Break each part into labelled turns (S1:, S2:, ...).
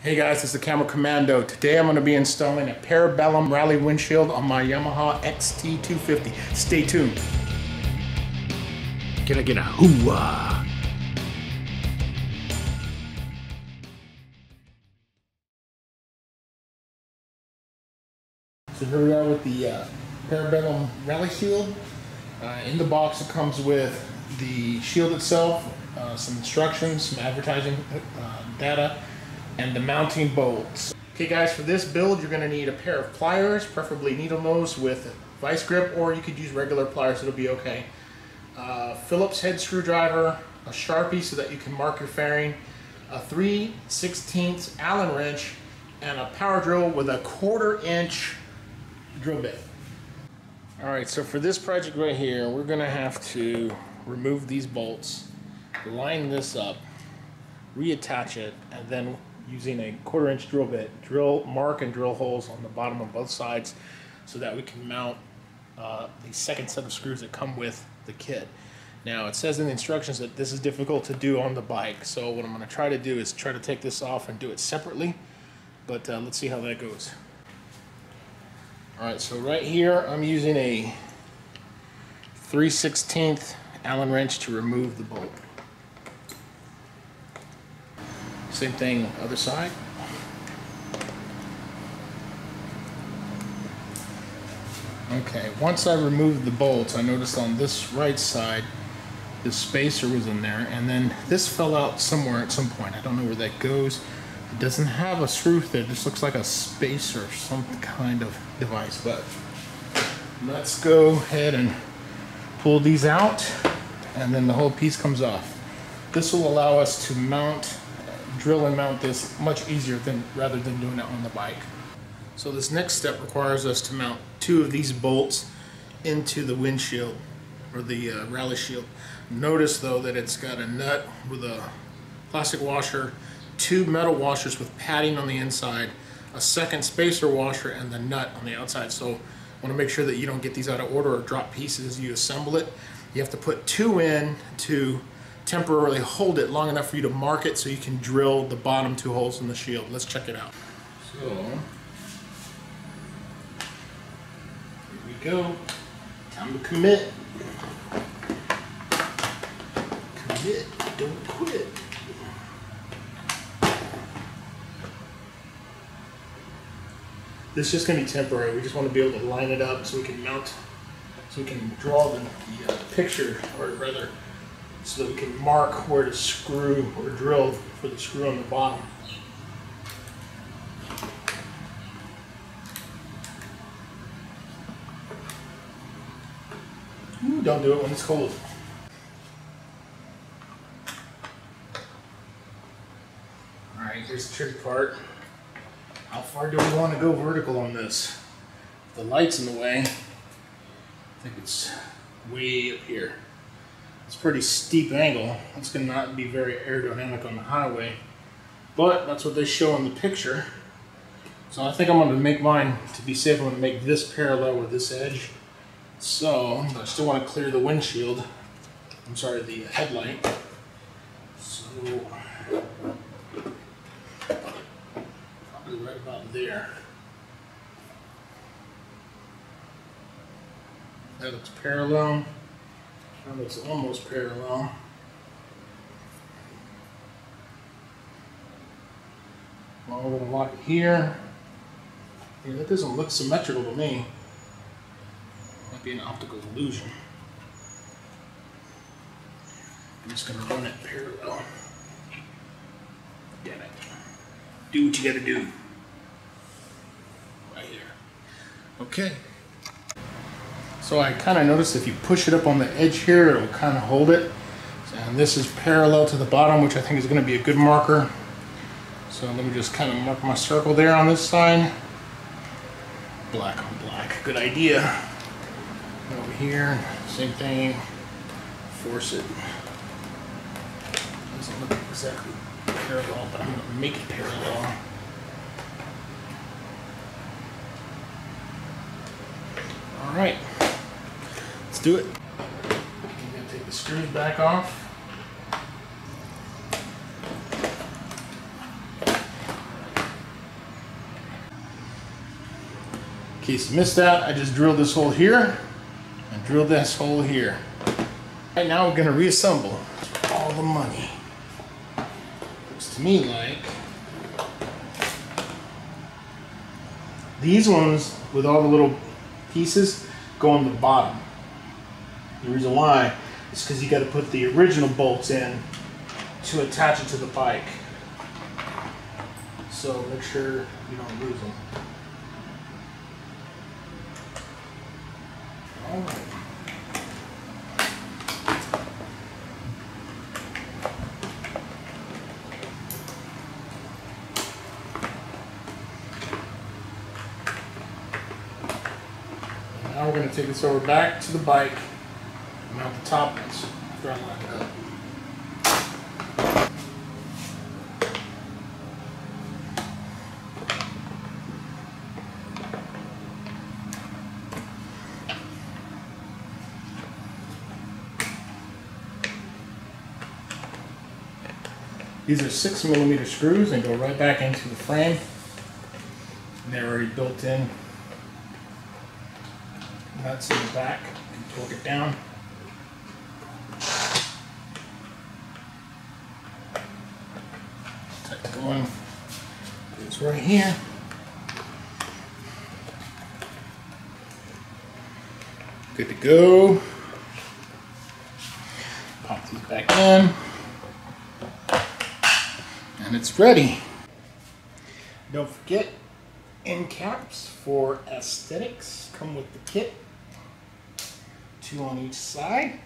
S1: Hey guys, it's the Camera Commando. Today I'm going to be installing a Parabellum Rally windshield on my Yamaha XT250. Stay tuned.
S2: Can I get a hoo-wah?
S1: So here we are with the Parabellum Rally shield. In the box it comes with the shield itself, some instructions, some advertising data, and the mounting bolts. Okay guys, for this build you're going to need a pair of pliers, preferably needle nose with vice grip, or you could use regular pliers, it'll be okay. Phillips head screwdriver, a Sharpie so that you can mark your fairing, a 3/16 Allen wrench, and a power drill with a 1/4 inch drill bit. Alright, so for this project right here, we're going to have to remove these bolts, line this up, reattach it, and then using a 1/4 inch drill bit, mark and drill holes on the bottom of both sides so that we can mount the second set of screws that come with the kit. Now it says in the instructions that this is difficult to do on the bike, so what I'm going to try to do is try to take this off and do it separately, but let's see how that goes. Alright, so right here I'm using a 3/16 Allen wrench to remove the bolt. Same thing other side. Okay, once I removed the bolts, I noticed on this right side the spacer was in there, and then this fell out somewhere at some point. I don't know where that goes. It doesn't have a screw there, it just looks like a spacer, some kind of device. But let's go ahead and pull these out, and then the whole piece comes off. This will allow us to drill and mount this much easier rather than doing it on the bike. So this next step requires us to mount 2 of these bolts into the windshield, or the rally shield. Notice though that it's got a nut with a plastic washer, 2 metal washers with padding on the inside, a second spacer washer, and the nut on the outside. So I want to make sure that you don't get these out of order or drop pieces as you assemble it. You have to put 2 in to temporarily hold it long enough for you to mark it so you can drill the bottom 2 holes in the shield. Let's check it out. So here we go. Time to commit. Commit, don't quit. This is just going to be temporary. We just want to be able to line it up so we can mount, so we can draw the picture, or rather, so that we can mark where to screw or drill for the screw on the bottom. Ooh, don't do it when it's cold. Alright, here's the tricky part. How far do we want to go vertical on this? The light's in the way. I think it's way up here. It's a pretty steep angle. It's going to not be very aerodynamic on the highway, but that's what they show in the picture. So I think I'm going to make mine, to be safe, I'm going to make this parallel with this edge. So I still want to clear the windshield. I'm sorry, the headlight. So probably right about there. That looks parallel. That looks almost parallel. Well, we're going to lock it here. Yeah, that doesn't look symmetrical to me. Might be an optical illusion. I'm just going to run it parallel. Damn it. Do what you got to do. Right here. Okay. So I kind of noticed if you push it up on the edge here, it'll kind of hold it. And this is parallel to the bottom, which I think is going to be a good marker. So let me just kind of mark my circle there on this side. Black on black. Good idea. Over here, same thing. Force it. Doesn't look exactly parallel, but I'm going to make it parallel. Alright. Let's do it. I'm going to take the screws back off. In case you missed that, I just drilled this hole here and drilled this hole here. Right now we're going to reassemble all the money. Looks to me like these ones with all the little pieces go on the bottom. The reason why is because you got to put the original bolts in to attach it to the bike. So make sure you don't lose them. All right. Now we're going to take this over back to the bike and mount the top ones after I line it up. These are 6mm screws and go right back into the frame. And they're already built in. Nuts in the back, and torque it down. Tight going. Goes right here. Good to go. Pop these back in. And it's ready. Don't forget, end caps for aesthetics come with the kit. 2 on each side.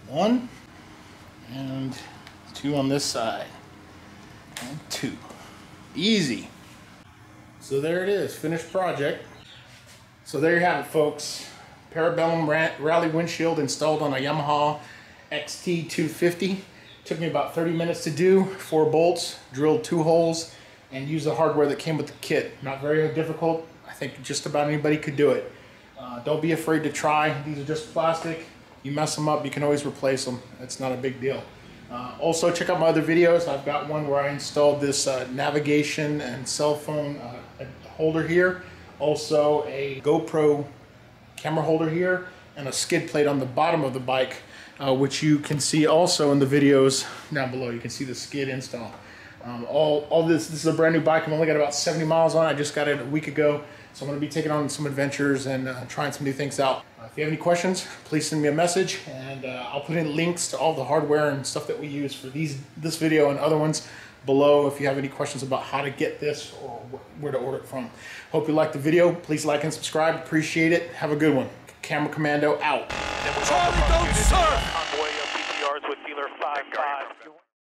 S1: 1 and 2 on this side. And 2. Easy. So there it is, finished project. So there you have it, folks. Parabellum Rally windshield installed on a Yamaha XT250. Took me about 30 minutes to do. 4 bolts, drilled 2 holes, and used the hardware that came with the kit. Not very difficult. I think just about anybody could do it. Don't be afraid to try. These are just plastic. You mess them up, you can always replace them. It's not a big deal. Also, check out my other videos. I've got one where I installed this navigation and cell phone holder here. Also, a GoPro camera holder here, and a skid plate on the bottom of the bike, which you can see also in the videos down below. You can see the skid install. All this is a brand new bike. I've only got about 70 miles on it. I just got it a week ago. So I'm going to be taking on some adventures and trying some new things out. If you have any questions, please send me a message, and I'll put in links to all the hardware and stuff that we use for this video and other ones below if you have any questions about how to get this or where to order it from. Hope you liked the video. Please like and subscribe. Appreciate it. Have a good one. Camera Commando out.
S2: Charlie, don't surf! Convoy of PTRs with dealer 5-5.